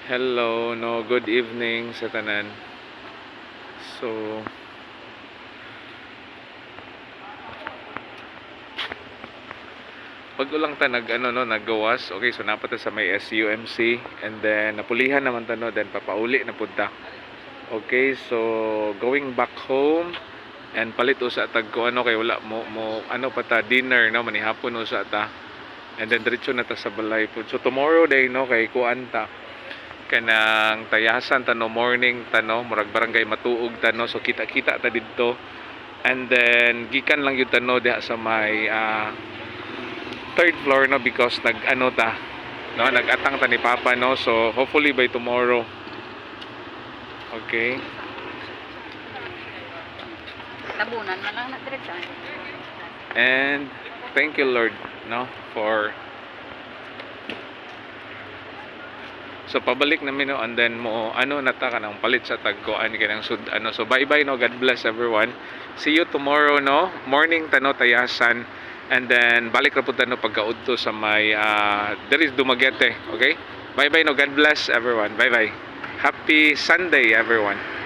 Hello, no, good evening sa tanan. So, pag ulang ta nag ano no, naggawas. Okay, so napunta sa may SUMC and then napulihan naman ta no, then papauli na punta. Okay, so going back home and palit usa tag ko ano kay wala mo ano pa ta dinner no manihapon usa ta. And then diretso na ta sa balay po. So tomorrow day no kay kuan ta kanang tayasan ta no morning ta no murag barangay matuog ta no so kita-kita ta didto. And then gikan lang yun ta no diha sa may third floor no because nag ano ta no nagatang ta ni Papa no so hopefully by tomorrow. Okay. Tabunan man lang na diretso. And thank you Lord no for so pabalik namin no and then mo ano nata ka nang palit sa tagkoan kanang sud ano so bye bye no, God bless everyone, see you tomorrow no morning tano tayasan and then balik ra pud tano pagkaudto sa may there is Dumaguete. Okay, bye bye no, God bless everyone, bye bye, happy Sunday everyone.